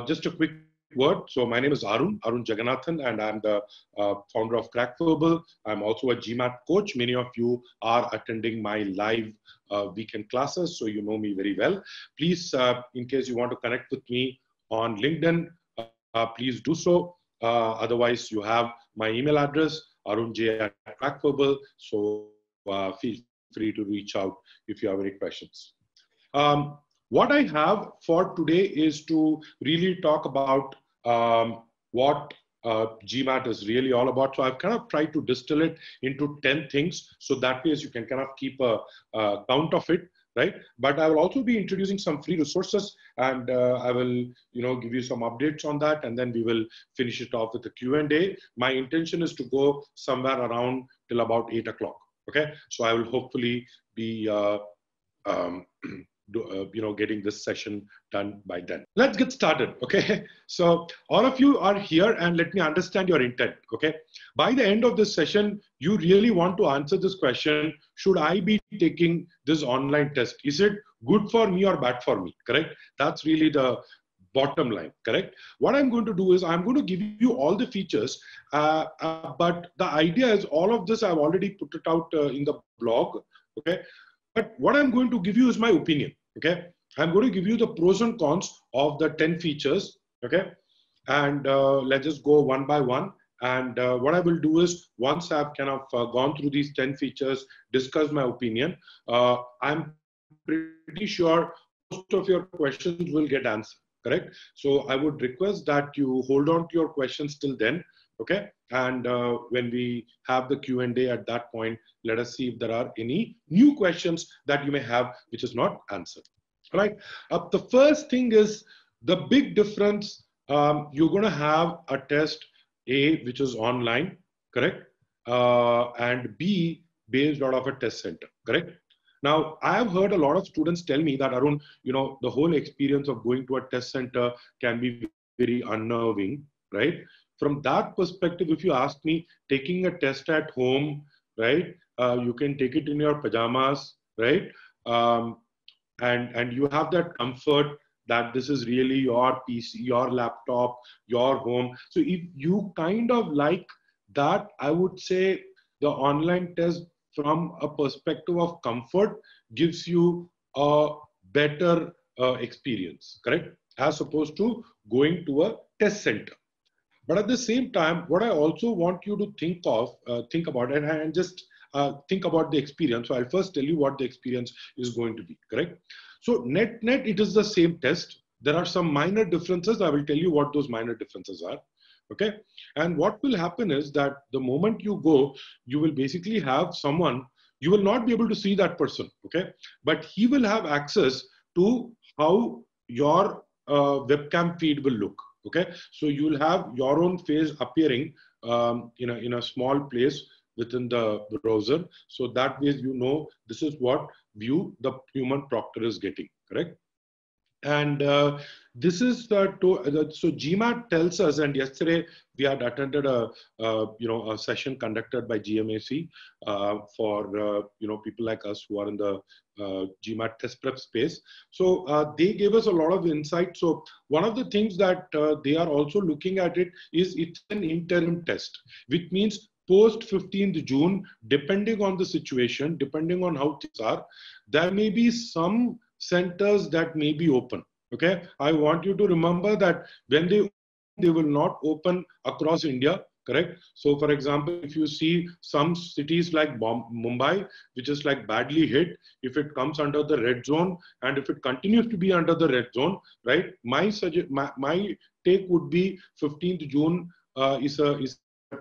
Just a quick word. So my name is Arun Jagannathan, and I'm the founder of Crackverbal. I'm also a GMAT coach. Many of you are attending my live weekend classes, so you know me very well. Please, in case you want to connect with me on LinkedIn, please do so. Otherwise, you have my email address, arunj@crackverbal. So feel free to reach out if you have any questions. Um, what I have for today is to really talk about what GMAT is really all about. So I've kind of tried to distill it into 10 things. So that way you can kind of keep a count of it, right? But I will also be introducing some free resources, and I will, give you some updates on that, and then we will finish it off with the Q&A. My intention is to go somewhere around till about 8 o'clock. Okay, so I will hopefully be um, getting this session done by then. Let's get started. Okay, so all of you are here, and let me understand your intent. Okay, by the end of this session, you really want to answer this question: should I be taking this online test? Is it good for me or bad for me? Correct. That's really the bottom line. Correct. What I'm going to do is I'm going to give you all the features, but the idea is all of this I've already put it out in the blog. Okay, but what I'm going to give you is my opinion. Okay, I'm going to give you the pros and cons of the 10 features. Okay, and let's just go one by one. And what I will do is, once I've kind of gone through these 10 features, discuss my opinion, I'm pretty sure most of your questions will get answered. Correct. So I would request that you hold on to your questions till then. Okay, and when we have the Q&A at that point, let us see if there are any new questions that you may have which is not answered. All right. The first thing is the big difference. You're going to have a test A, which is online, correct, and B, based out of a test center, correct. Now, I have heard a lot of students tell me that, Arun, the whole experience of going to a test center can be very unnerving, right? From that perspective, if you ask me, taking a test at home, right, you can take it in your pajamas, right, and you have that comfort that this is really your PC, your laptop, your home. So if you kind of like that, I would say the online test from a perspective of comfort gives you a better experience, correct? As opposed to going to a test center. But at the same time, what I also want you to think about, and just think about the experience. So I'll first tell you what the experience is going to be, correct? So net, it is the same test. There are some minor differences. I will tell you what those minor differences are. Okay. And what will happen is that the moment you go, you will basically have someone, you will not be able to see that person. Okay. But he will have access to how your webcam feed will look. Okay, so you will have your own face appearing in a small place within the browser. So that way you know this is what view the human proctor is getting, correct? And this is so GMAT tells us, and yesterday we had attended a session conducted by GMAC for people like us who are in the GMAT test prep space. So they gave us a lot of insight. So one of the things that they are also looking at it is it's an interim test, which means post 15th June, depending on the situation, depending on how things are, there may be some centers that may be open. Okay, I want you to remember that when they will not open across India, correct? So for example, if you see some cities like Mumbai, which is like badly hit, if it comes under the red zone, and if it continues to be under the red zone, right, my take would be 15th June is a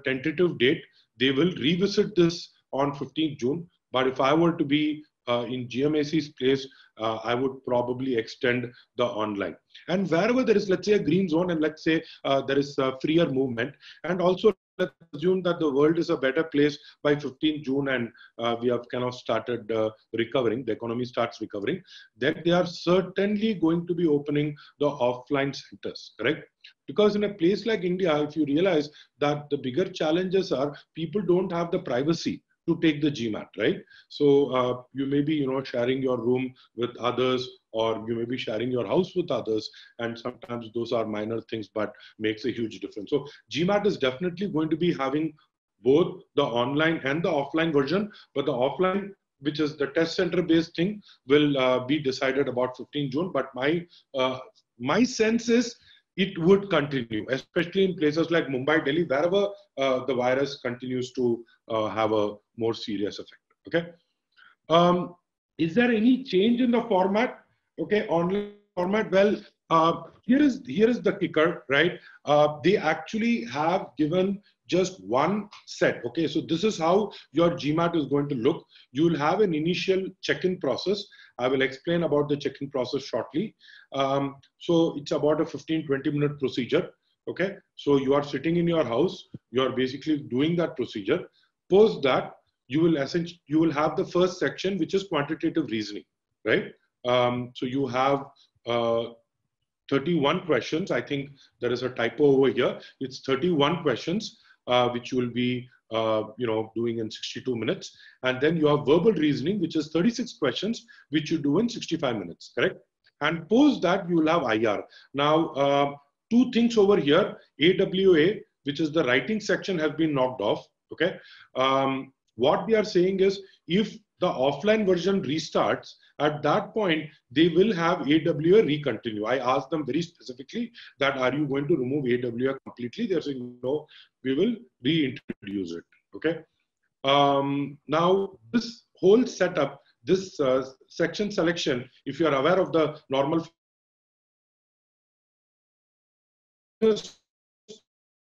tentative date. They will revisit this on 15th June. But if I were to be in GMAC's place, I would probably extend the online. And wherever there is, let's say, a green zone, and let's say there is a freer movement, and also let's assume that the world is a better place by 15th June, and we have kind of started recovering, the economy starts recovering, then they are certainly going to be opening the offline centers, correct? Because in a place like India, if you realize that the bigger challenges are people don't have the privacy. to take the GMAT, right? So you may be, sharing your room with others, or you may be sharing your house with others, and sometimes those are minor things, but makes a huge difference. So GMAT is definitely going to be having both the online and the offline version, but the offline, which is the test center based thing, will be decided about 15 June. But my sense is it would continue, especially in places like Mumbai, Delhi, wherever the virus continues to have a more serious effect. Okay. Is there any change in the format? Okay, online format. Well, here is the kicker, right? They actually have given just one set. Okay, so this is how your GMAT is going to look. You will have an initial check-in process. I will explain about the check-in process shortly. So it's about a 15-20 minute procedure. Okay, so you are sitting in your house. You are basically doing that procedure. Post that, you will have the first section, which is quantitative reasoning, right? So you have 31 questions. I think there is a typo over here. It's 31 questions, which you will be doing in 62 minutes. And then you have verbal reasoning, which is 36 questions, which you do in 65 minutes, correct? And post that, you will have IR. Now, two things over here. AWA, which is the writing section, has been knocked off, okay? What we are saying is, if the offline version restarts, at that point, they will have AWA recontinue. I asked them very specifically that, are you going to remove AWA completely? They're saying, no, we will reintroduce it, okay? Now, this whole setup, this section selection, if you are aware of the normal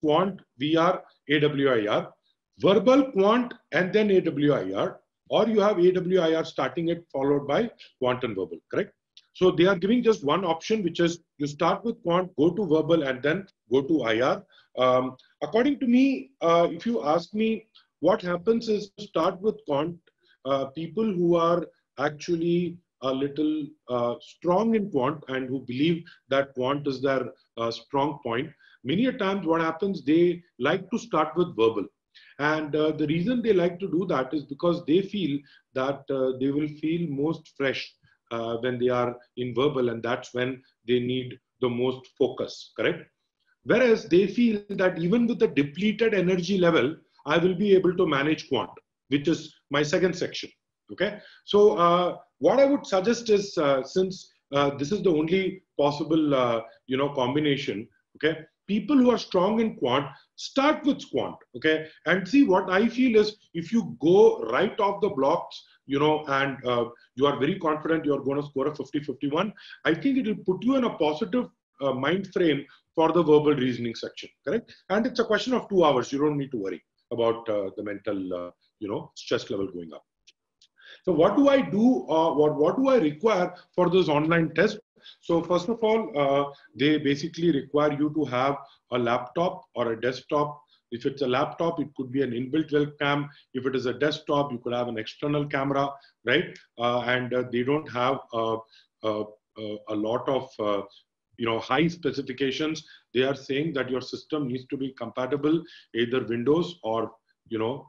quant, VR, AWIR, verbal quant, and then AWIR, or you have AWIR starting it followed by quant and verbal, correct? So they are giving just one option, which is you start with quant, go to verbal, and then go to IR. According to me, if you ask me, what happens is to start with quant, people who are actually a little strong in quant and who believe that quant is their strong point, many a times what happens, they like to start with verbal. And the reason they like to do that is because they feel that they will feel most fresh when they are in verbal, and that's when they need the most focus, correct? Whereas they feel that even with the depleted energy level, I will be able to manage quant, which is my second section, okay? So what I would suggest is, since this is the only possible, combination, okay? People who are strong in quant, start with quant, okay? And see, what I feel is, if you go right off the blocks, and you are very confident you're going to score a 50-51, I think it will put you in a positive mind frame for the verbal reasoning section, correct? And it's a question of 2 hours. You don't need to worry about the mental, stress level going up. So what do I do? What do I require for this online test? So first of all, they basically require you to have a laptop or a desktop. If it's a laptop, it could be an inbuilt webcam. If it is a desktop, you could have an external camera, right? And they don't have a lot of high specifications. They are saying that your system needs to be compatible, either Windows or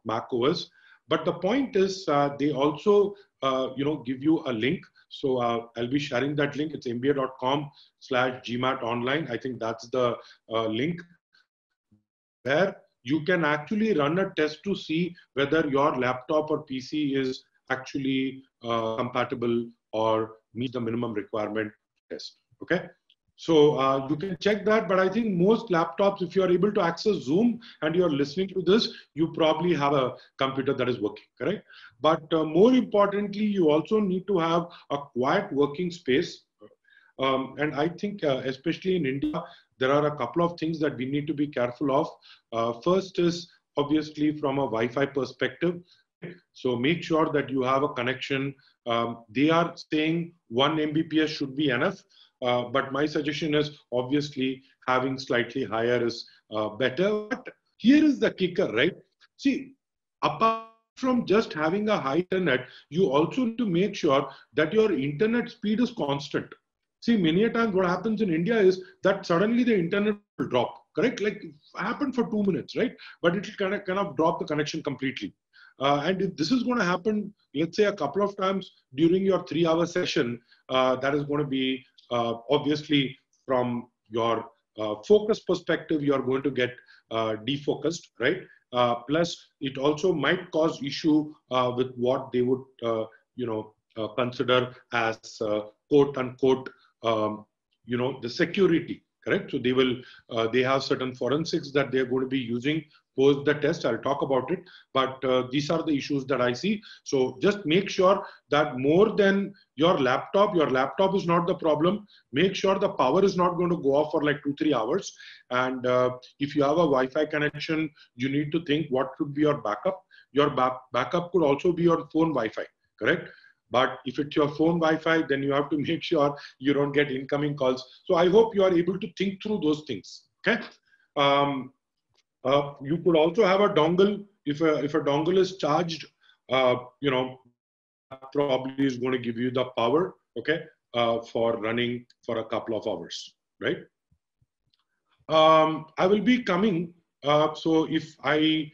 Mac OS. But the point is, they also give you a link. So I'll be sharing that link. It's mba.com/GMAT online. I think that's the link where you can actually run a test to see whether your laptop or PC is actually compatible or meet the minimum requirement test. Okay. So you can check that, but I think most laptops, if you are able to access Zoom and you're listening to this, you probably have a computer that is working, correct? But more importantly, you also need to have a quiet working space. And I think especially in India, there are a couple of things that we need to be careful of. First is obviously from a Wi-Fi perspective. So make sure that you have a connection. They are saying 1 Mbps should be enough. But my suggestion is obviously having slightly higher is better. But here is the kicker, right? See, apart from just having a high internet, you also need to make sure that your internet speed is constant. See, many a times what happens in India is that suddenly the internet will drop, correct? Like it happened for 2 minutes, right? But it will kind of drop the connection completely. And if this is going to happen, let's say a couple of times during your 3-hour session, that is going to be obviously from your focus perspective, you're going to get defocused, right? Plus, it also might cause issue with what they would, consider as quote unquote, the security, correct? So they will, they have certain forensics that they're going to be using post the test. I'll talk about it, but these are the issues that I see. So just make sure that more than your laptop is not the problem. Make sure the power is not going to go off for like 2-3 hours. And if you have a Wi-Fi connection, you need to think what could be your backup. Your backup could also be your phone Wi-Fi, correct? But if it's your phone Wi-Fi, then you have to make sure you don't get incoming calls. So I hope you are able to think through those things, okay? You could also have a dongle. If a dongle is charged, probably is going to give you the power, okay, for running for a couple of hours, right? I will be coming. So if I,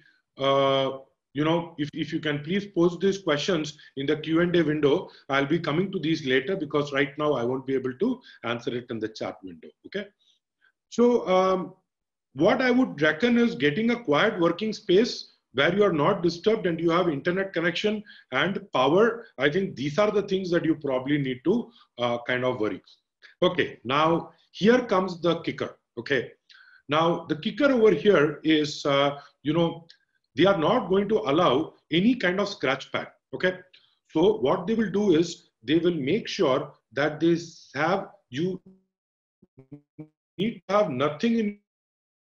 if you can please post these questions in the Q&A window, I'll be coming to these later because right now I won't be able to answer it in the chat window, okay? So what I would reckon is getting a quiet working space where you are not disturbed and you have internet connection and power. I think these are the things that you probably need to kind of worry. Okay, now here comes the kicker, okay? Now, the kicker over here is, they are not going to allow any kind of scratch pad, okay? So what they will do is they will make sure that they have, you need to have nothing in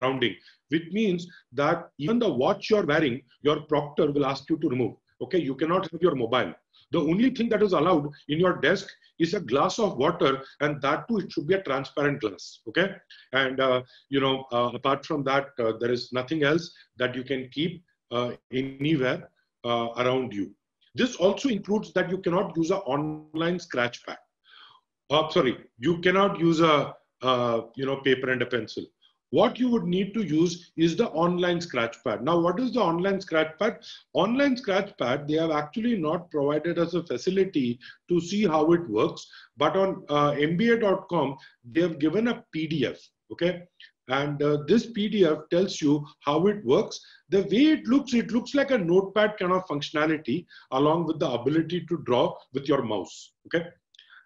surrounding, which means that even the watch you're wearing, your proctor will ask you to remove, okay? You cannot have your mobile. The only thing that is allowed in your desk is a glass of water, and that too, it should be a transparent glass, okay? And, apart from that, there is nothing else that you can keep anywhere around you. This also includes that you cannot use an online scratch pad. You cannot use a, paper and a pencil. What you would need to use is the online scratch pad. Now, what is the online scratch pad? Online scratch pad, they have actually not provided us a facility to see how it works, but on mba.com, they have given a PDF, okay? And this PDF tells you how it works. The way it looks like a notepad kind of functionality along with the ability to draw with your mouse, okay?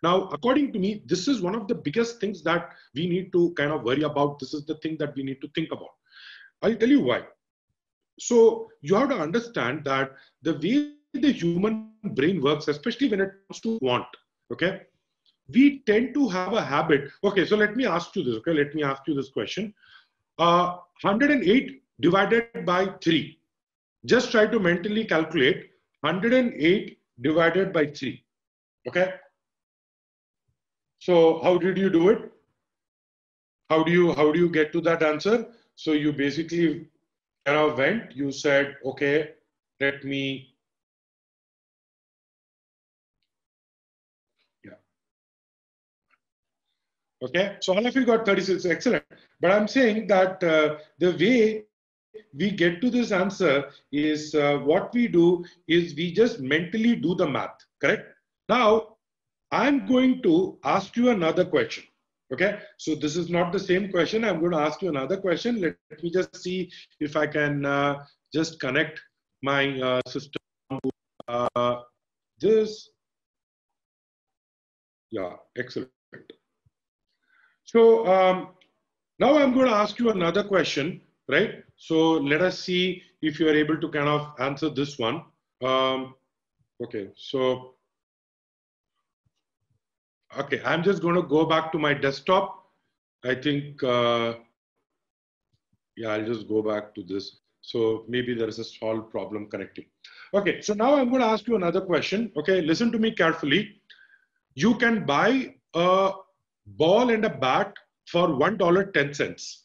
Now, according to me, this is one of the biggest things that we need to kind of worry about. This is the thing that we need to think about. I'll tell you why. So you have to understand that the way the human brain works, especially when it comes to quant, okay, we tend to have a habit. Okay, so let me ask you this, okay? Let me ask you this question. 108 divided by 3. Just try to mentally calculate 108 divided by 3, okay? So how did you do it? How do you get to that answer? So you basically kind of went, you said, okay, let me, yeah. Okay, so all of you got 36, excellent. But I'm saying that the way we get to this answer is what we do is we just mentally do the math, correct? Now, I'm going to ask you another question. Okay, so this is not the same question. I'm going to ask you another question. Let me just see if I can just connect my system to this. Yeah, excellent. So now I'm going to ask you another question, right? So let us see if you are able to kind of answer this one. Okay, so okay, I'm just going to go back to my desktop. I think, yeah, I'll just go back to this. So maybe there is a small problem connecting. Okay, so now I'm going to ask you another question. Okay, listen to me carefully. You can buy a ball and a bat for $1.10.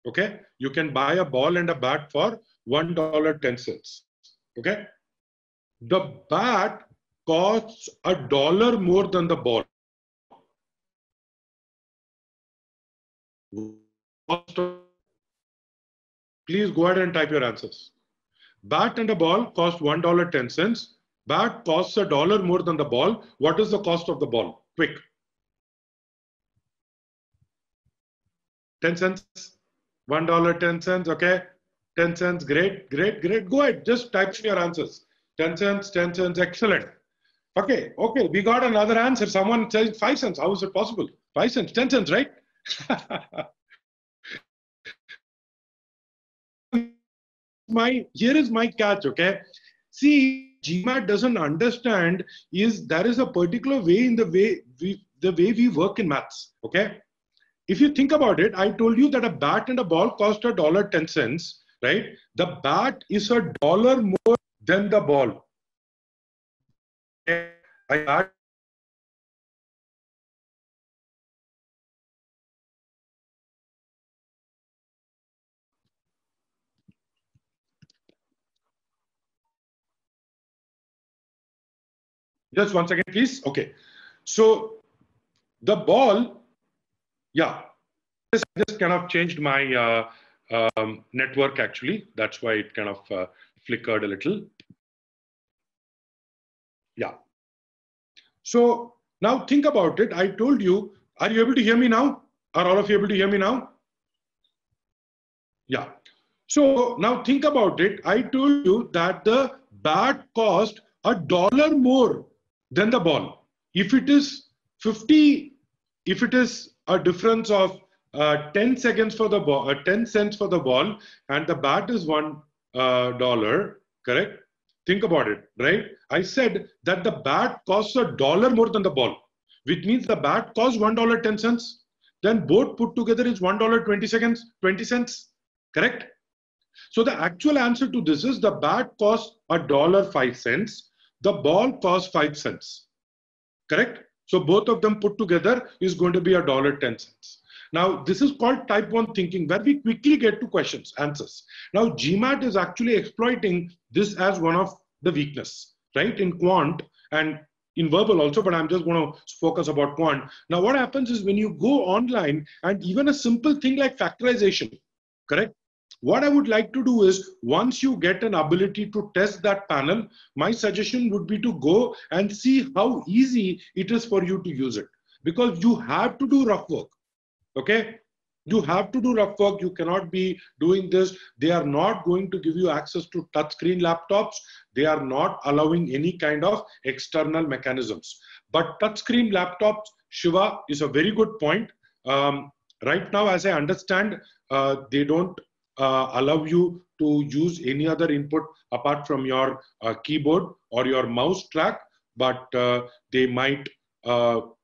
Okay, you can buy a ball and a bat for $1.10. Okay, the bat costs $1 more than the ball. Please go ahead and type your answers. Bat and a ball cost $1.10. Bat costs $1 more than the ball. What is the cost of the ball? Quick. 10 cents. $1, 10 cents. Okay. 10 cents. Great, great, great. Go ahead. Just type in your answers. 10 cents, 10 cents. Excellent. Okay. Okay. We got another answer. Someone says 5 cents. How is it possible? 5 cents, 10 cents, right? Here is my catch, okay? See, GMAT doesn't understand is there is a particular way in the way we work in maths, okay? If you think about it, I told you that a bat and a ball cost $1.10, right? The bat is $1 more than the ball. Okay? Just 1 second, please. Okay. So the ball, yeah, I just kind of changed my network actually. That's why it kind of flickered a little. Yeah. So now think about it. I told you, are you able to hear me now? Are all of you able to hear me now? Yeah. So now think about it. I told you that the bat cost $1 more than the ball. If it is 50, if it is a difference of 10 seconds for the ball, 10 cents for the ball, and the bat is $1, correct? Think about it, right? I said that the bat costs $1 more than the ball, which means the bat costs $1.10. Then both put together is $1.20, 20 cents, correct? So the actual answer to this is the bat costs $1.05. The ball costs 5 cents. Correct? So both of them put together is going to be $1.10. Now this is called type 1 thinking, where we quickly get to questions, answers. Now GMAT is actually exploiting this as one of the weakness, right? In quant and in verbal also, but I'm just going to focus about quant. Now what happens is when you go online and even a simple thing like factorization, correct? What I would like to do is once you get an ability to test that panel, my suggestion would be to go and see how easy it is for you to use it, because you have to do rough work. Okay. You have to do rough work. You cannot be doing this. They are not going to give you access to touchscreen laptops. They are not allowing any kind of external mechanisms. But touchscreen laptops, Shiva, is a very good point. Right now, as I understand, they don't allow you to use any other input apart from your keyboard or your mouse track, but they might, no,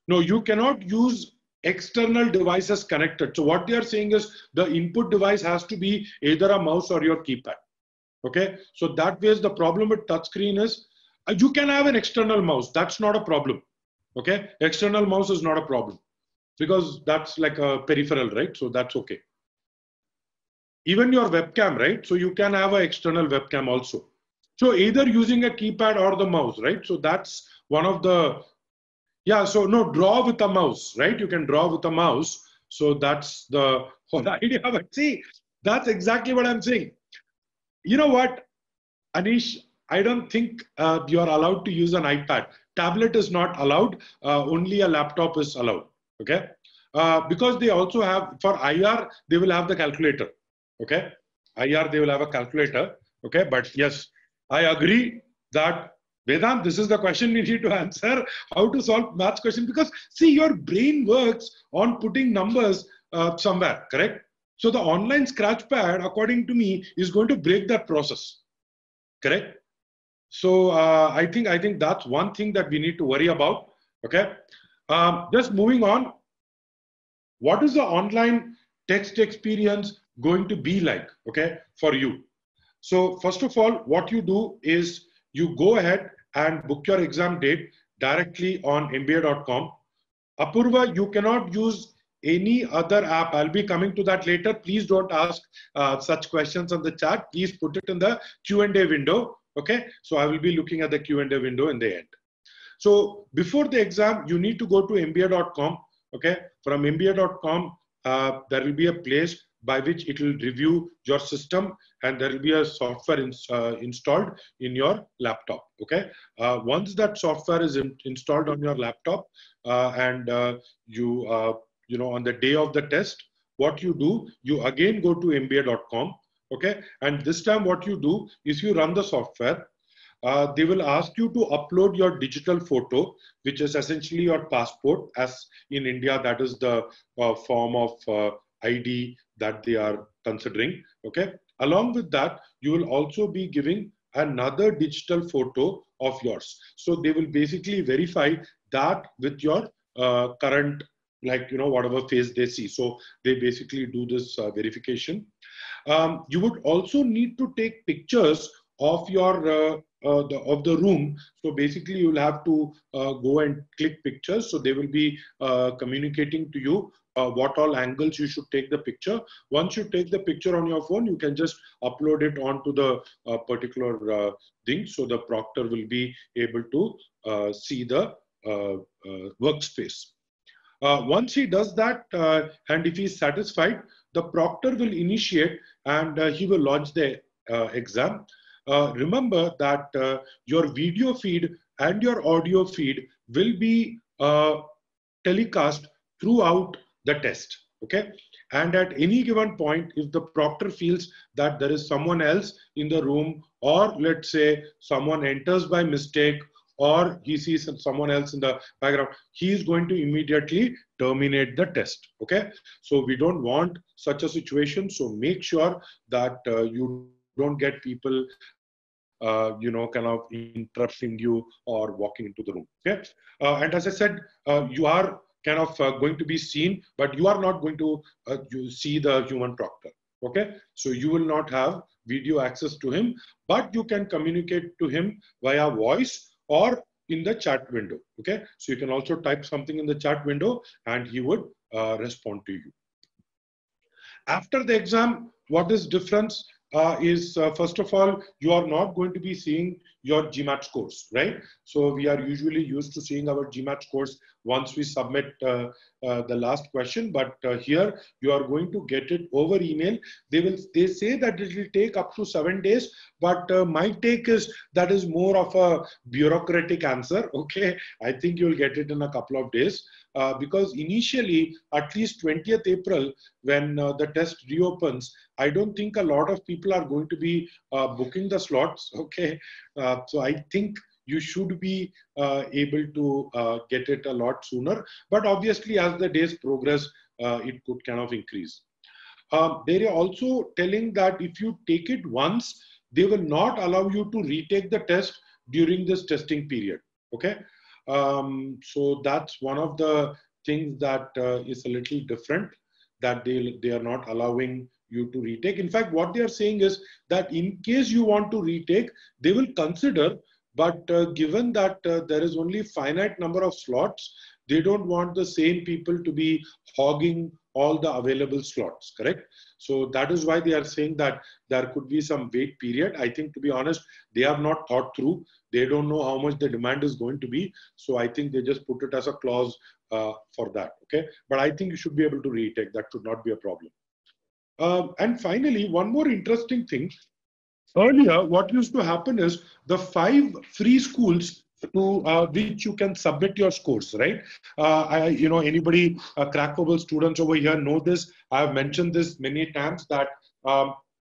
you cannot use external devices connected. So what they are saying is the input device has to be either a mouse or your keypad. Okay, so that way the problem with touchscreen is you can have an external mouse. That's not a problem. Okay, external mouse is not a problem because that's like a peripheral, right? So that's okay. Even your webcam, right? So you can have an external webcam also. So either using a keypad or the mouse, right? So that's one of the, yeah, so no, draw with a mouse, right? You can draw with a mouse. So that's the whole idea. But see, that's exactly what I'm saying. You know what, Anish, I don't think you are allowed to use an iPad. Tablet is not allowed. Only a laptop is allowed. Okay. Because they also have, for IR, they will have the calculator. Okay, IR, they will have a calculator. Okay, but yes, I agree that Vedant, this is the question you need to answer, how to solve maths question, because see, your brain works on putting numbers somewhere, correct? So the online scratchpad, according to me, is going to break that process, correct? So I think that's one thing that we need to worry about. Okay, just moving on. What is the online text experience going to be like, okay, for you? So first of all, what you do is you go ahead and book your exam date directly on mba.com. Apurva, you cannot use any other app. I'll be coming to that later. Please don't ask such questions on the chat. Please put it in the Q&A window. Okay, so I will be looking at the Q&A window in the end. So before the exam, you need to go to mba.com. Okay, from mba.com, there will be a place by which it will review your system, and there will be a software installed in your laptop. Okay. Once that software is installed on your laptop, and you know, on the day of the test, what you do, you again go to mba.com. Okay. And this time what you do is you run the software. They will ask you to upload your digital photo, which is essentially your passport. As in India, that is the form of ID that they are considering. Okay. Along with that, you will also be giving another digital photo of yours. So they will basically verify that with your current, like, you know, whatever face they see. So they basically do this verification. You would also need to take pictures of your of the room. So basically you will have to go and click pictures. So they will be communicating to you what all angles you should take the picture. Once you take the picture on your phone, you can just upload it onto the particular thing. So the proctor will be able to see the workspace. Once he does that, and if he's satisfied, the proctor will initiate, and he will launch the exam. Remember that your video feed and your audio feed will be telecast throughout the test. Okay. And at any given point, if the proctor feels that there is someone else in the room, or let's say someone enters by mistake, or he sees someone else in the background, he is going to immediately terminate the test. Okay. So we don't want such a situation. So make sure that you don't get people you know, kind of interrupting you or walking into the room. Okay. And as I said, you are kind of going to be seen, but you are not going to you see the human proctor. Okay. So you will not have video access to him, but you can communicate to him via voice or in the chat window. Okay. So you can also type something in the chat window and he would respond to you. After the exam, what is difference is first of all, you are not going to be seeing your GMAT scores, right? So we are usually used to seeing our GMAT scores once we submit the last question, but here you are going to get it over email. They say that it will take up to 7 days, but my take is that is more of a bureaucratic answer. Okay, I think you'll get it in a couple of days. Because initially, at least 20th April, when the test reopens, I don't think a lot of people are going to be booking the slots. Okay, so I think you should be able to get it a lot sooner. But obviously, as the days progress, it could kind of increase. They are also telling that if you take it once, they will not allow you to retake the test during this testing period. Okay. So that's one of the things that is a little different, that they are not allowing you to retake. In fact, what they are saying is that in case you want to retake, they will consider, but given that there is only finite number of slots, they don't want the same people to be hogging all the available slots, correct? So that is why they are saying that there could be some wait period. I think, to be honest, they have not thought through. They don't know how much the demand is going to be. So I think they just put it as a clause for that, okay? But I think you should be able to retake. That should not be a problem. And finally, one more interesting thing. Earlier, what used to happen is the 5 free schools to which you can submit your scores, right? Anybody, Crackable students over here know this. I have mentioned this many times that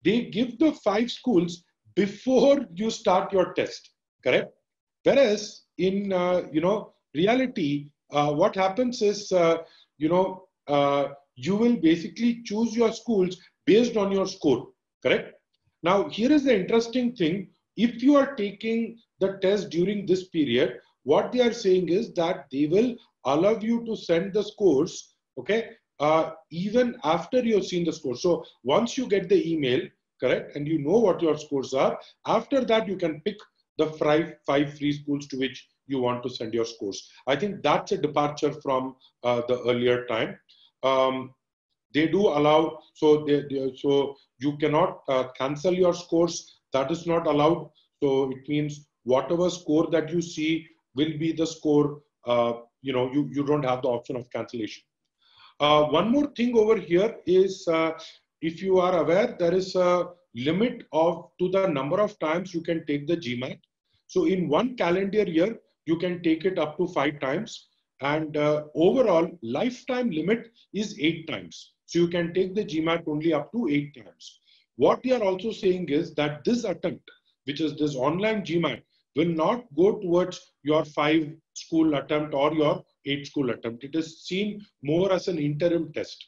they give the 5 schools before you start your test, correct? Whereas in reality, what happens is you will basically choose your schools based on your score, correct? Now, here is the interesting thing. If you are taking the test during this period, what they are saying is that they will allow you to send the scores, okay, even after you've seen the scores. So once you get the email, correct, and you know what your scores are, after that you can pick the 5 free schools to which you want to send your scores. I think that's a departure from the earlier time. They do allow, so you cannot cancel your scores. That is not allowed. So it means whatever score that you see will be the score. You don't have the option of cancellation. One more thing over here is if you are aware, there is a limit to the number of times you can take the GMAT. So in one calendar year, you can take it up to 5 times. And overall lifetime limit is 8 times. So you can take the GMAT only up to 8 times. What we are also saying is that this attempt, which is this online GMAT, will not go towards your 5 school attempt or your 8 school attempt. It is seen more as an interim test.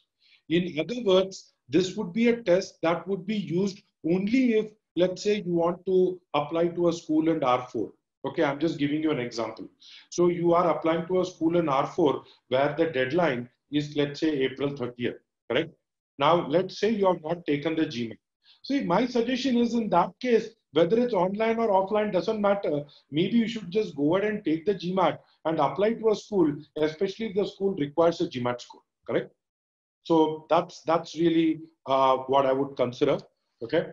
In other words, this would be a test that would be used only if, let's say, you want to apply to a school in R4. Okay, I'm just giving you an example. So you are applying to a school in R4 where the deadline is, let's say, April 30th, correct? Now, let's say you have not taken the GMAT. See, my suggestion is in that case, whether it's online or offline, doesn't matter. Maybe you should just go ahead and take the GMAT and apply to a school, especially if the school requires a GMAT score, correct? So that's really what I would consider, okay?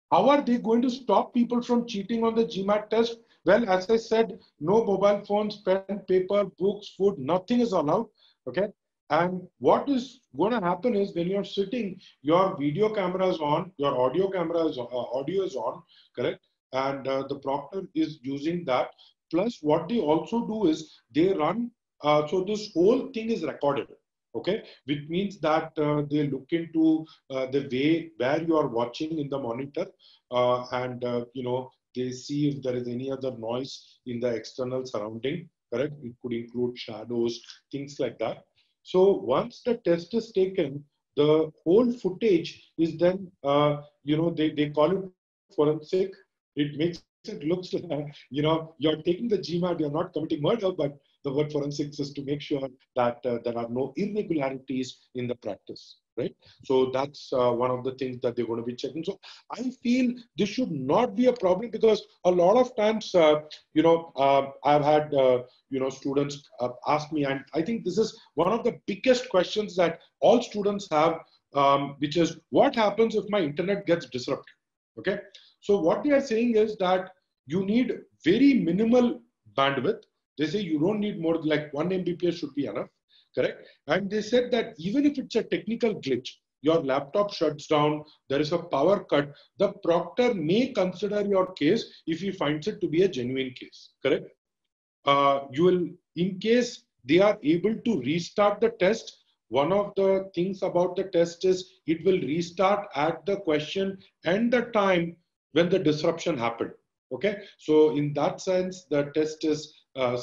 How are they going to stop people from cheating on the GMAT test? Well, as I said, no mobile phones, pen, paper, books, food, nothing is allowed, okay? And what is going to happen is when you're sitting, your video camera is on, your audio camera is audio is on, correct? And the proctor is using that. Plus, what they also do is they run, so this whole thing is recorded. Okay, which means that they look into the way where you are watching in the monitor, and you know, they see if there is any other noise in the external surrounding. Correct? It could include shadows, things like that. So once the test is taken, the whole footage is then, you know, they call it forensic. It makes it looks like, you know, you're taking the GMAT, you're not committing murder, but the word forensics is to make sure that there are no irregularities in the practice, right? So that's one of the things that they're going to be checking. So I feel this should not be a problem, because a lot of times, you know, I've had, you know, students ask me, and I think this is one of the biggest questions that all students have, which is what happens if my internet gets disrupted, okay? So what they are saying is that you need very minimal bandwidth. They say you don't need more, like 1 Mbps should be enough, correct? And they said that even if it's a technical glitch, your laptop shuts down, there is a power cut, the proctor may consider your case if he finds it to be a genuine case, correct? You will, in case they are able to restart the test, one of the things about the test is it will restart at the question and the time when the disruption happened. Okay, so in that sense, the test is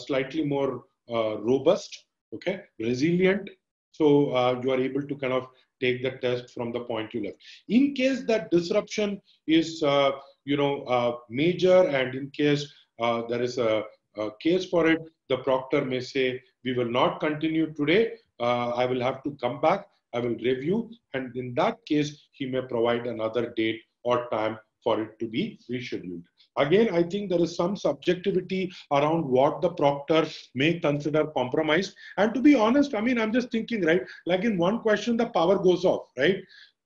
slightly more robust, okay, resilient. So you are able to kind of take the test from the point you left. In case that disruption is, you know, major, and in case there is a case for it, the proctor may say, we will not continue today. I will have to come back. I will review. And in that case, he may provide another date or time for it to be rescheduled. Again, I think there is some subjectivity around what the proctor may consider compromised. And to be honest, I mean, I'm just thinking, right? Like in one question, the power goes off, right?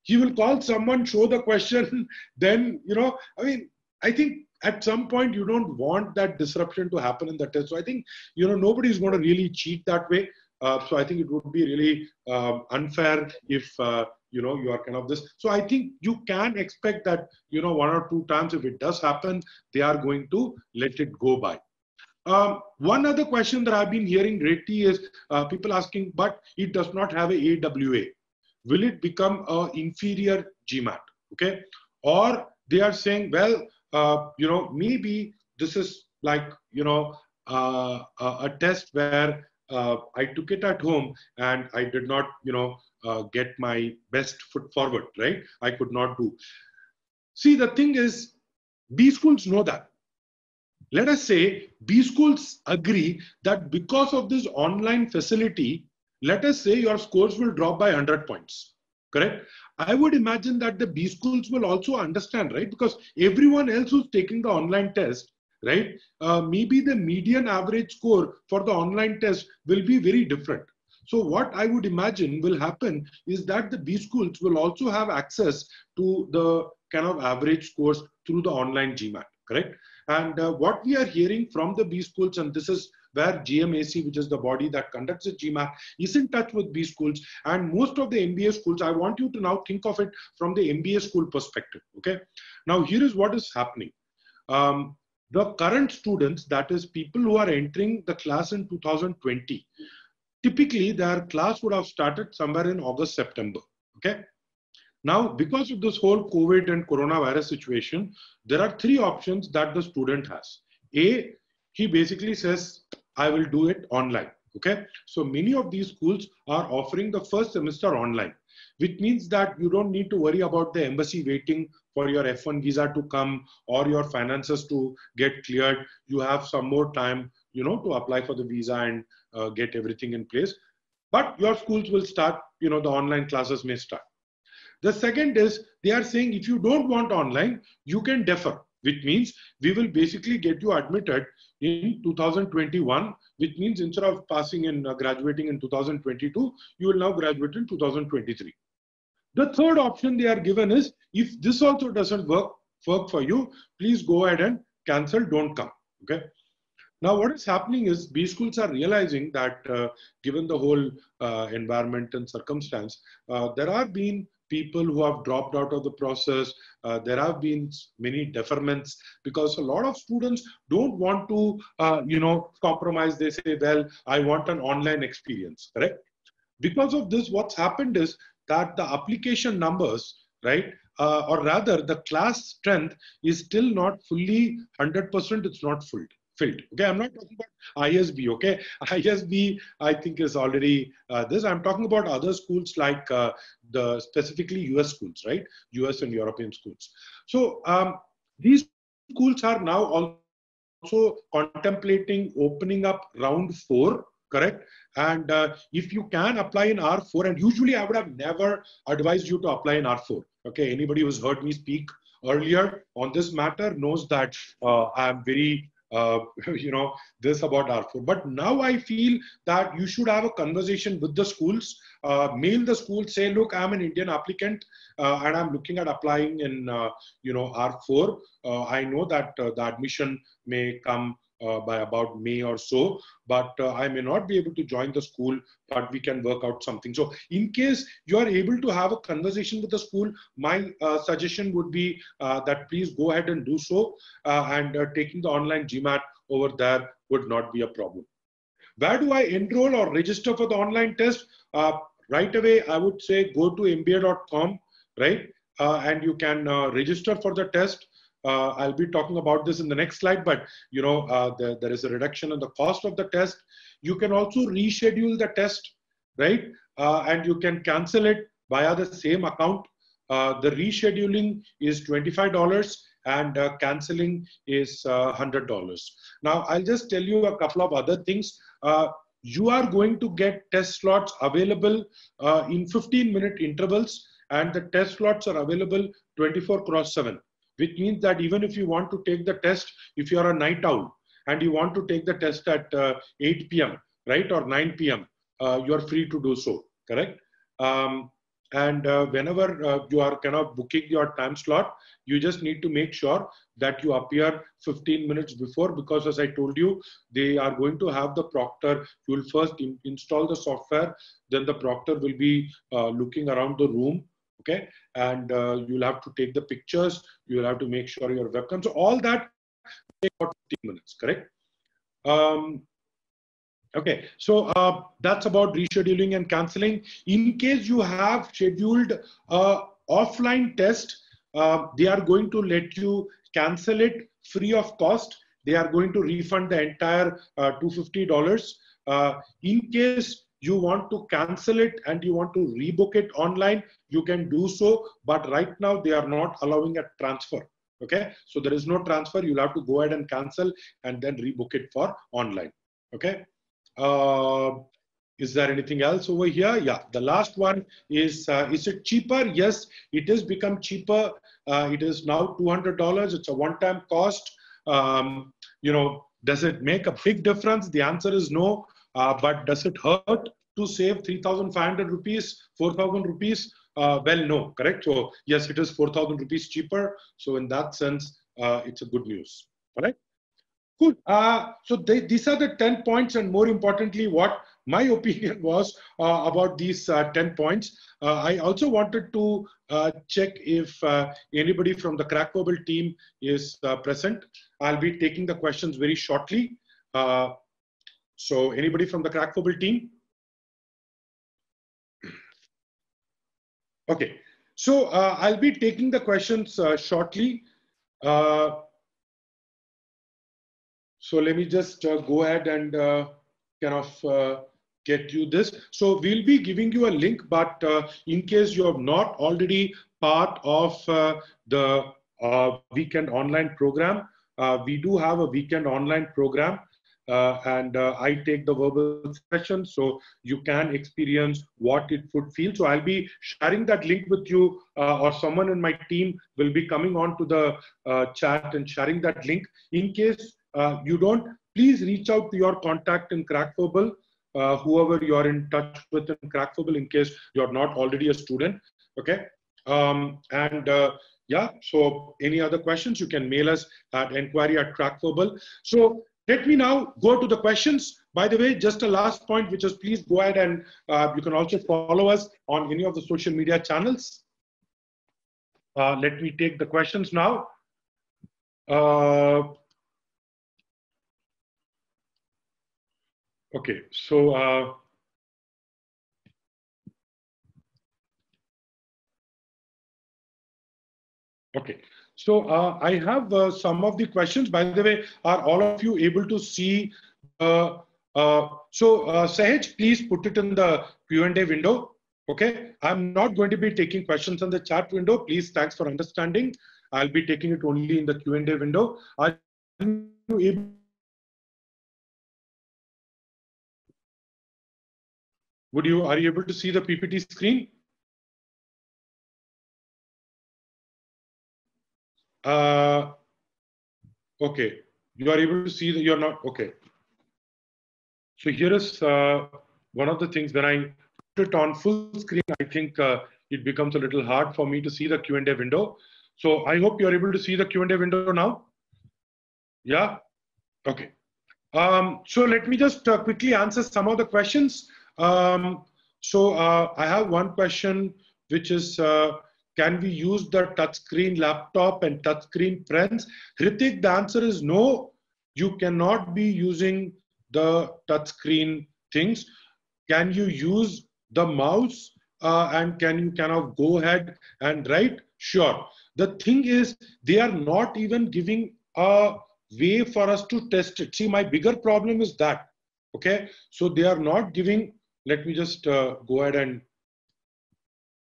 He will call someone, show the question, then, you know, I mean, I think at some point you don't want that disruption to happen in the test. So I think, you know, nobody is going to really cheat that way. So I think it would be really unfair if, you know, you are kind of this. So I think you can expect that, you know, 1 or 2 times, if it does happen, they are going to let it go by. One other question that I've been hearing greatly is people asking, but it does not have a AWA. Will it become an inferior GMAT? Okay. Or they are saying, well, you know, maybe this is like, you know, a test where I took it at home and I did not, you know, get my best foot forward, right? I could not do. See, the thing is, B schools know that. Let us say B schools agree that because of this online facility, let us say your scores will drop by 100 points, correct? I would imagine that the B schools will also understand, right? Because everyone else who's taking the online test, right? Maybe the median average score for the online test will be very different. So what I would imagine will happen is that the B schools will also have access to the kind of average scores through the online GMAT, correct? And what we are hearing from the B schools, and this is where GMAC, which is the body that conducts the GMAT, is in touch with B schools. And most of the MBA schools, I want you to now think of it from the MBA school perspective. Okay. Now, here is what is happening. The current students, that is people who are entering the class in 2020, typically their class would have started somewhere in August, September. Okay. Now, because of this whole COVID and coronavirus situation, there are three options that the student has. A, he basically says, I will do it online. Okay. So many of these schools are offering the first semester online, which means that you don't need to worry about the embassy waiting for your F1 visa to come or your finances to get cleared. You have some more time, to apply for the visa and get everything in place. But your schools will start, the online classes may start. The second is they are saying if you don't want online, you can defer, which means we will basically get you admitted in 2021, which means instead of passing and graduating in 2022, you will now graduate in 2023. The third option they are given is if this also doesn't work for you, please go ahead and cancel, don't come. Okay. Now, what is happening is B schools are realizing that given the whole environment and circumstance, there have been people who have dropped out of the process. There have been many deferments because a lot of students don't want to, compromise. They say, well, I want an online experience, correct? Because of this, what's happened is that the application numbers, right, or rather the class strength is still not fully 100%, it's not filled. Okay, I'm not talking about ISB. Okay, ISB I think is already this. I'm talking about other schools like the specifically US schools, right? US and European schools. So these schools are now also contemplating opening up round 4, correct? And if you can apply in R4, and usually I would have never advised you to apply in R4. Okay, anybody who's heard me speak earlier on this matter knows that I'm very this about R4. But now I feel that you should have a conversation with the schools, mail the school, say, look, I'm an Indian applicant and I'm looking at applying in, R4. I know that the admission may come by about May or so, but I may not be able to join the school, but we can work out something. So in case you are able to have a conversation with the school, my suggestion would be that please go ahead and do so, and taking the online GMAT over there would not be a problem. Where do I enroll or register for the online test? Right away, I would say go to mba.com, right? And you can register for the test. I'll be talking about this in the next slide, but there is a reduction in the cost of the test. You can also reschedule the test, right? And you can cancel it via the same account. The rescheduling is $25 and canceling is $100. Now, I'll just tell you a couple of other things. You are going to get test slots available in 15-minute intervals, and the test slots are available 24/7. Which means that even if you want to take the test, if you are a night owl and you want to take the test at 8 p.m., right, or 9 p.m., you are free to do so, correct? And whenever you are kind of booking your time slot, you just need to make sure that you appear 15 minutes before, because as I told you, they are going to have the proctor. You will first install the software, then the proctor will be looking around the room. Okay, and you'll have to take the pictures. You'll have to make sure your webcam. So all that takes about 15 minutes, correct? Okay, so that's about rescheduling and canceling. In case you have scheduled offline test, they are going to let you cancel it free of cost. They are going to refund the entire $250. In case you want to cancel it and you want to rebook it online, you can do so. But right now they are not allowing a transfer. Okay, so there is no transfer. You'll have to go ahead and cancel and then rebook it for online. Okay. Is there anything else over here? Yeah, the last one is it cheaper? Yes, it has become cheaper. It is now $200. It's a one-time cost. Does it make a big difference? The answer is no. But does it hurt to save 3,500 rupees, 4,000 rupees? Well, no, correct. So yes, it is 4,000 rupees cheaper. So in that sense, it's a good news. All right. Cool. These are the 10 points, and more importantly, what my opinion was about these 10 points. I also wanted to check if anybody from the Crackverbal team is present. I'll be taking the questions very shortly. So anybody from the Crackverbal team? Okay. So I'll be taking the questions shortly. So let me just go ahead and kind of get you this. So we'll be giving you a link, but in case you are not already part of the weekend online program, we do have a weekend online program. And I take the verbal session, so you can experience what it would feel. So I'll be sharing that link with you, or someone in my team will be coming on to the chat and sharing that link. In case you don't, please reach out to your contact in Crackverbal, whoever you're in touch with in Crackverbal, in case you're not already a student. Okay. Yeah, so any other questions, you can mail us at enquiry@Crackverbal. So let me now go to the questions. By the way, just a last point, which is please go ahead and you can also follow us on any of the social media channels. Let me take the questions now. Okay, so okay, so I have some of the questions. By the way, are all of you able to see? Sahaj, please put it in the Q&A window. Okay, I'm not going to be taking questions on the chat window. Please, thanks for understanding. I'll be taking it only in the Q&A window. Are you able? Are you able to see the PPT screen? Okay, you are able to see that you're not, okay. So here is one of the things when I put it on full screen, I think it becomes a little hard for me to see the Q&A window. So I hope you're able to see the Q&A window now. Yeah, okay. So let me just quickly answer some of the questions. I have one question, which is, can we use the touchscreen laptop and touchscreen pens? Hrithik, the answer is no. You cannot be using the touchscreen things. Can you use the mouse and can you kind of go ahead and write? Sure. The thing is, they are not even giving a way for us to test it. See, my bigger problem is that, okay? So they are not giving, let me just go ahead and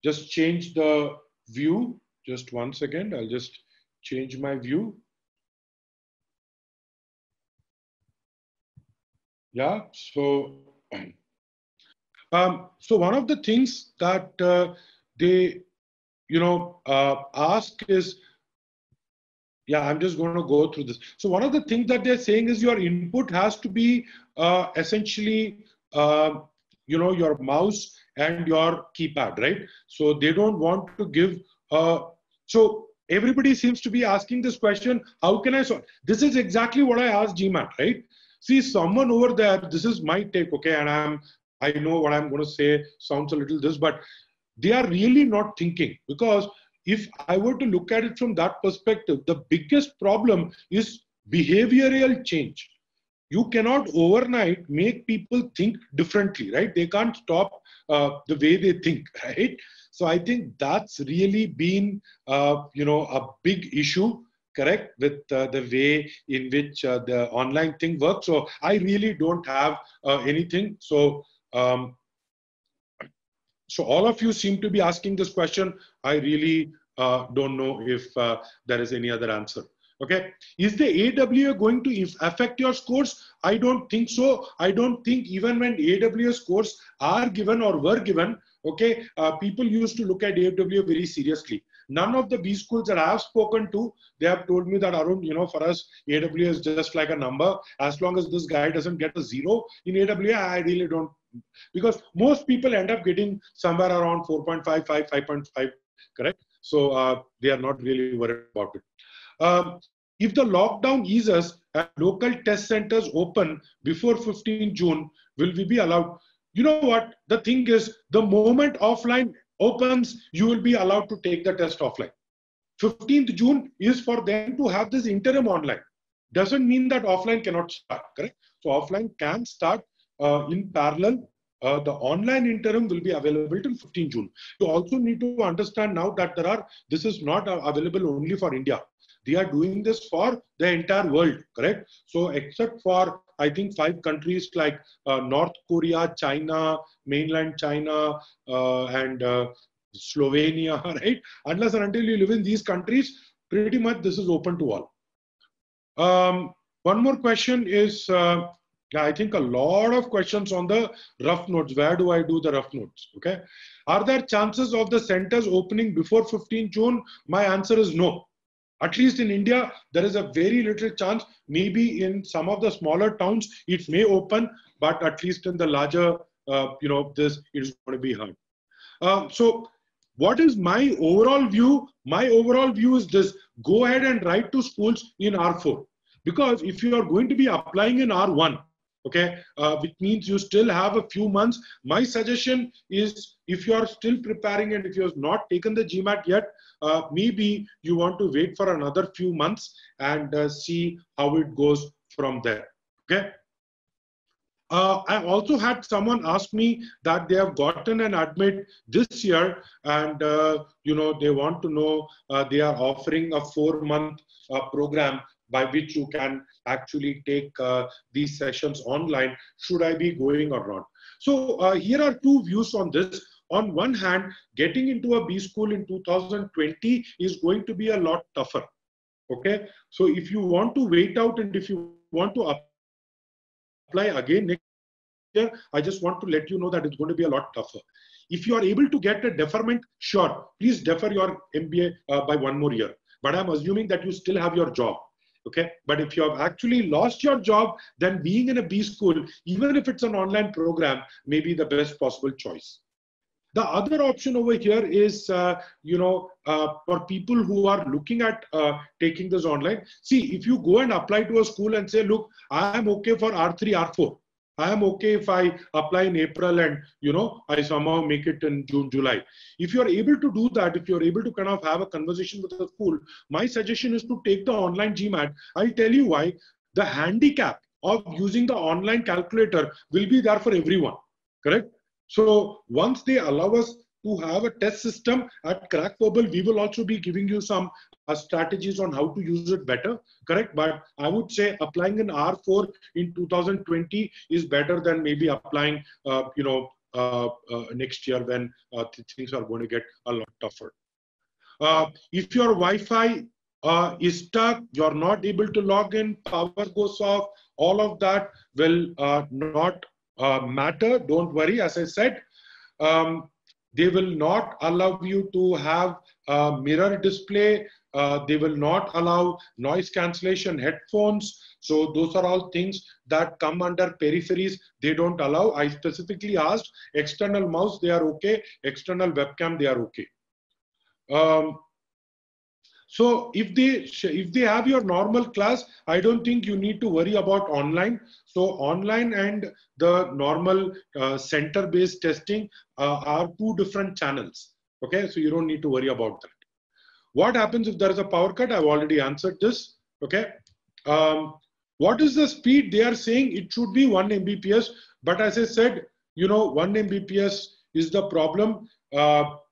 just change the view. Just 1 second, I'll just change my view. Yeah, so, so one of the things that they, ask is, yeah, I'm just going to go through this. So one of the things that they're saying is your input has to be essentially, your mouse and your keypad, right? So they don't want to give, so everybody seems to be asking this question, how can I solve? This is exactly what I asked GMAT, right? See, someone over there, this is my take, okay? And I know what I'm going to say sounds a little this, but they are really not thinking, because if I were to look at it from that perspective, the biggest problem is behavioral change. You cannot overnight make people think differently, right? They can't stop the way they think, right? So I think that's really been, a big issue, correct, with the way in which the online thing works. So I really don't have anything. So all of you seem to be asking this question. I really don't know if there is any other answer. Okay. Is the AWA going to affect your scores? I don't think so. I don't think even when AWA scores are given or were given, okay, people used to look at AWA very seriously. None of the B schools that I have spoken to, they have told me that, Arun, for us, AWA is just like a number. As long as this guy doesn't get a 0 in AWA, I really don't, because most people end up getting somewhere around 4.55, 5.5, correct? So they are not really worried about it. If the lockdown eases and local test centers open before 15 June, will we be allowed? You know what? The thing is, the moment offline opens, you will be allowed to take the test offline. 15th June is for them to have this interim online. Doesn't mean that offline cannot start, correct? So offline can start in parallel. The online interim will be available till 15 June. You also need to understand now that this is not available only for India. They are doing this for the entire world, correct? So except for, I think, 5 countries like North Korea, China, mainland China, and Slovenia, right? Unless and until you live in these countries, pretty much this is open to all. One more question is, I think a lot of questions on the rough notes. Where do I do the rough notes? Okay. Are there chances of the centers opening before 15 June? My answer is no. At least in India, there is a very little chance. Maybe in some of the smaller towns, it may open, but at least in the larger, this is going to be hard. So what is my overall view? My overall view is this: go ahead and write to schools in R4. Because if you are going to be applying in R1, okay, which means you still have a few months, my suggestion is, if you are still preparing and if you have not taken the GMAT yet, maybe you want to wait for another few months and see how it goes from there. Okay. I also had someone ask me that they have gotten an admit this year, and they want to know, they are offering a 4-month program by which you can actually take these sessions online. Should I be going or not? So here are 2 views on this. On one hand, getting into a B school in 2020 is going to be a lot tougher. Okay, so if you want to wait out and if you want to apply again next year, I just want to let you know that it's going to be a lot tougher. If you are able to get a deferment, sure, please defer your MBA by 1 more year. But I'm assuming that you still have your job. Okay, but if you have actually lost your job, then being in a B school, even if it's an online program, may be the best possible choice. The other option over here is, for people who are looking at taking this online. See, if you go and apply to a school and say, look, I am okay for R3, R4. I am okay if I apply in April and, I somehow make it in June, July. If you're able to do that, if you're able to kind of have a conversation with the school, my suggestion is to take the online GMAT. I'll tell you why. The handicap of using the online calculator will be there for everyone, correct? So once they allow us to have a test system at Crackverbal, we will also be giving you some strategies on how to use it better, correct? But I would say applying an R4 in 2020 is better than maybe applying, next year when things are going to get a lot tougher. If your Wi-Fi is stuck, you're not able to log in, power goes off, all of that will not matter. Don't worry. As I said, they will not allow you to have a mirror display. They will not allow noise cancellation headphones. So those are all things that come under peripheries. They don't allow. I specifically asked external mouse, they are okay. External webcam, they are okay. So if they have your normal class, I don't think you need to worry about online. So online and the normal center-based testing are 2 different channels. Okay, so you don't need to worry about that. What happens if there is a power cut? I've already answered this. Okay. What is the speed? They are saying it should be 1 Mbps. But as I said, 1 Mbps is the problem.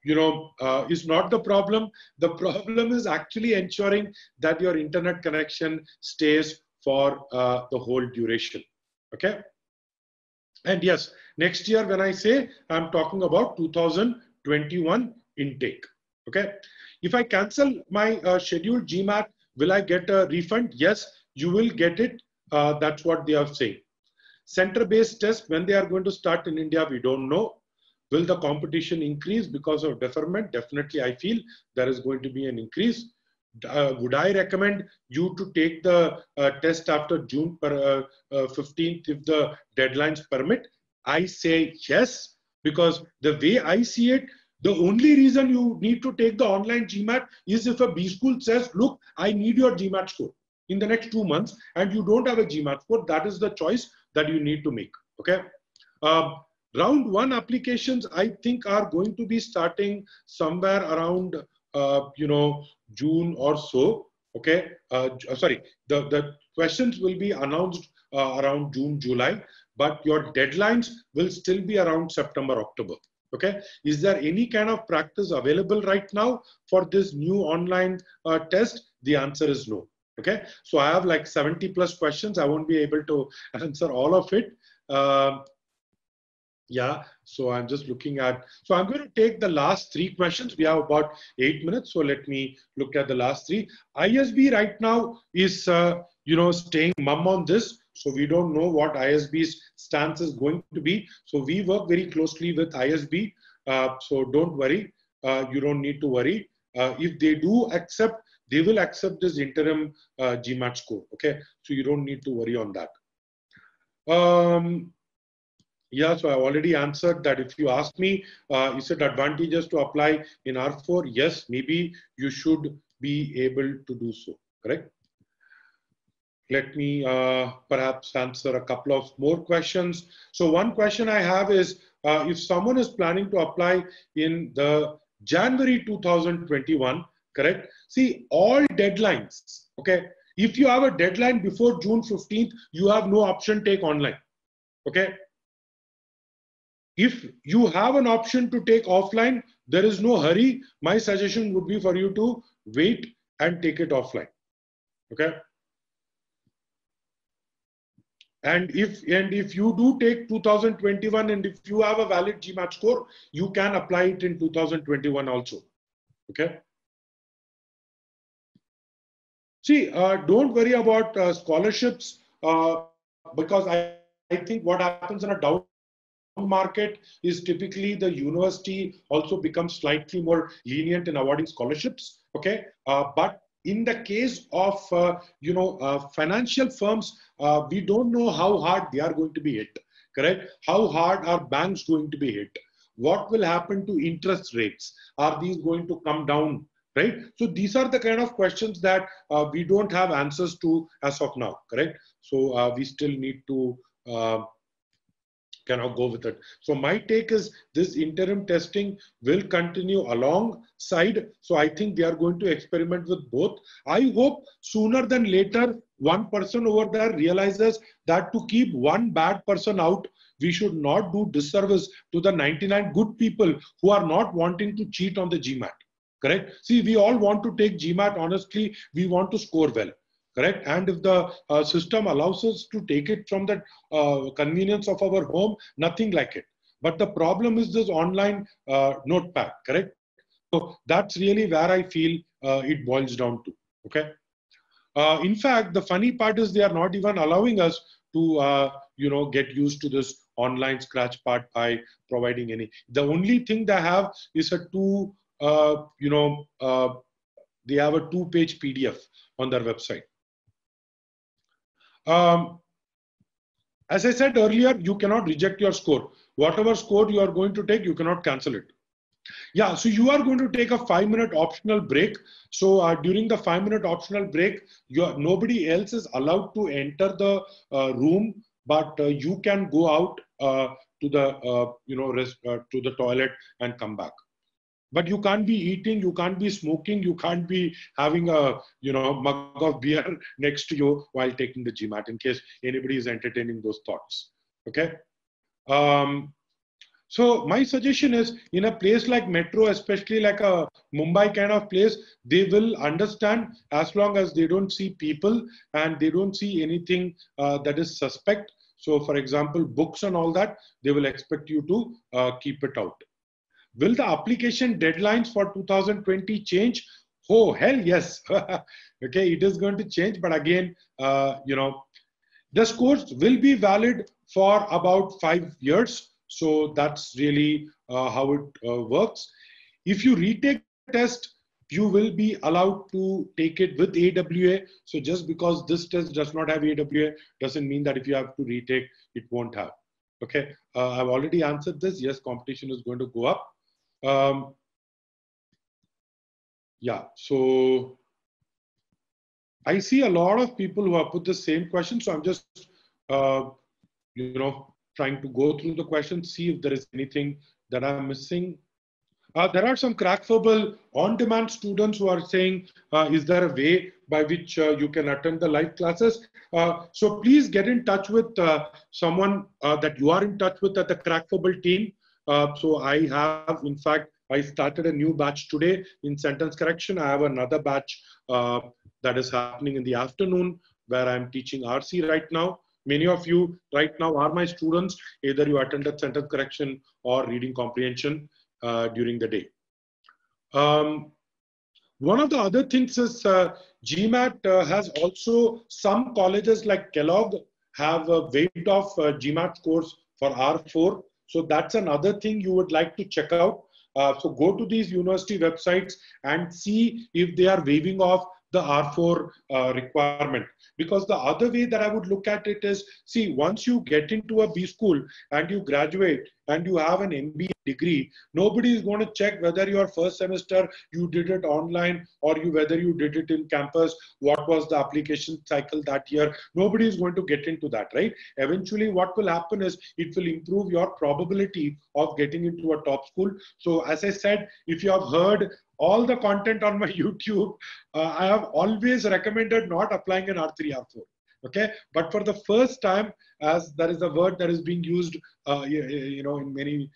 Is not the problem. The problem is actually ensuring that your internet connection stays for the whole duration. Okay. And yes, next year when I say, I'm talking about 2021 intake. Okay. If I cancel my scheduled GMAT, will I get a refund? Yes, you will get it. That's what they are saying. Center-based tests, when they are going to start in India, we don't know. Will the competition increase because of deferment? Definitely, I feel there is going to be an increase. Would I recommend you to take the test after June 15th if the deadlines permit? I say yes, because the way I see it, the only reason you need to take the online GMAT is if a B school says, look, I need your GMAT score. in the next 2 months and you don't have a GMAT score, that is the choice that you need to make. Okay. Round one applications, I think, are going to be starting somewhere around, June or so. Okay. Sorry, the questions will be announced around June, July, but your deadlines will still be around September, October. Okay. Is there any kind of practice available right now for this new online test? The answer is no. Okay. So I have like 70 plus questions. I won't be able to answer all of it. Yeah, so I'm just looking at, so I'm going to take the last three questions. We have about 8 minutes. So let me look at the last three. ISB right now is, staying mum on this. So we don't know what ISB's stance is going to be. So we work very closely with ISB. So don't worry. You don't need to worry. If they do accept, they will accept this interim GMAT score. Okay. So you don't need to worry on that. Yeah, so I already answered that. If you ask me, is it advantageous to apply in R4? Yes, maybe you should be able to do so, correct? Let me perhaps answer a couple of more questions. So one question I have is, if someone is planning to apply in the January 2021, correct? See, all deadlines, okay? If you have a deadline before June 15th, you have no option take online, okay? If you have an option to take offline, there is no hurry. My suggestion would be for you to wait and take it offline. Okay. And if you do take 2021 and if you have a valid GMAT score, you can apply it in 2021 also. Okay. See, don't worry about scholarships because I think what happens in a down market is typically the university also becomes slightly more lenient in awarding scholarships. Okay, but in the case of financial firms, we don't know how hard they are going to be hit. Correct? How hard are banks going to be hit? What will happen to interest rates? Are these going to come down? Right? So these are the kind of questions that we don't have answers to as of now. Correct? So we still need to cannot go with it. So my take is this interim testing will continue alongside. So I think they are going to experiment with both. I hope sooner than later, one person over there realizes that to keep one bad person out, we should not do disservice to the 99 good people who are not wanting to cheat on the GMAT. Correct? See, we all want to take GMAT honestly. We want to score well. Correct? And if the system allows us to take it from the convenience of our home, nothing like it. But the problem is this online notepad, correct? So that's really where I feel it boils down to, okay? In fact, the funny part is they are not even allowing us to, get used to this online scratch part by providing any. The only thing they have is a they have a 2-page PDF on their website. As I said earlier, you cannot reject your score. Whatever score you are going to take, you cannot cancel it. Yeah, so you are going to take a 5-minute optional break. So during the 5-minute optional break, nobody else is allowed to enter the room, but you can go out to the to the toilet and come back. But you can't be eating, you can't be smoking, you can't be having a mug of beer next to you while taking the GMAT, in case anybody is entertaining those thoughts. Okay. So my suggestion is, in a place like Metro, especially like a Mumbai kind of place, they will understand as long as they don't see people and they don't see anything that is suspect. So for example, books and all that, they will expect you to keep it out. Will the application deadlines for 2020 change? Oh, hell yes. Okay, it is going to change. But again, the scores will be valid for about 5 years. So that's really how it works. If you retake the test, you will be allowed to take it with AWA. So just because this test does not have AWA doesn't mean that if you have to retake, it won't have. Okay, I've already answered this. Yes, competition is going to go up. Yeah, so I see a lot of people who have put the same question. So I'm just, uh, trying to go through the questions, see if there is anything that I'm missing. There are some Crackverbal on-demand students who are saying, is there a way by which you can attend the live classes? So please get in touch with someone that you are in touch with at the Crackverbal team. So I have, in fact, I started a new batch today in sentence correction. I have another batch that is happening in the afternoon where I'm teaching RC right now. Many of you right now are my students. Either you attended sentence correction or reading comprehension during the day. One of the other things is GMAT has also, some colleges like Kellogg have waived off GMAT scores for R4. So that's another thing you would like to check out. So go to these university websites and see if they are waiving off the R4 requirement. Because the other way that I would look at it is, see, once you get into a B school and you graduate and you have an MBA degree, nobody is going to check whether your first semester you did it online or whether you did it in campus, what was the application cycle that year. Nobody is going to get into that, right? Eventually what will happen is it will improve your probability of getting into a top school. So as I said, if you have heard all the content on my YouTube, I have always recommended not applying an R3, R4. Okay, but for the first time, as there is a word that is being used, in many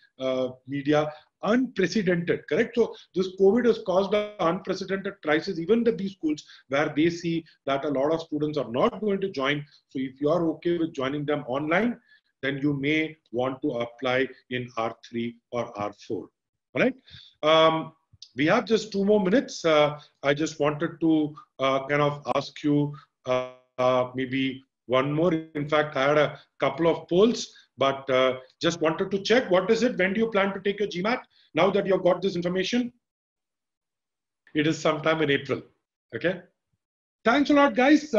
media, unprecedented, correct? So this COVID has caused an unprecedented crisis, even the B schools, where they see that a lot of students are not going to join. So if you are okay with joining them online, then you may want to apply in R3 or R4. All right. We have just 2 more minutes. I just wanted to kind of ask you maybe one more. In fact, I had a couple of polls, but just wanted to check. What is it? When do you plan to take your GMAT? Now that you've got this information, it is sometime in April. Okay. Thanks a lot, guys.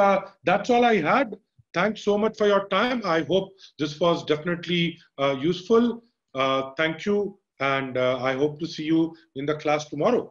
That's all I had. Thanks so much for your time. I hope this was definitely useful. Thank you. And I hope to see you in the class tomorrow.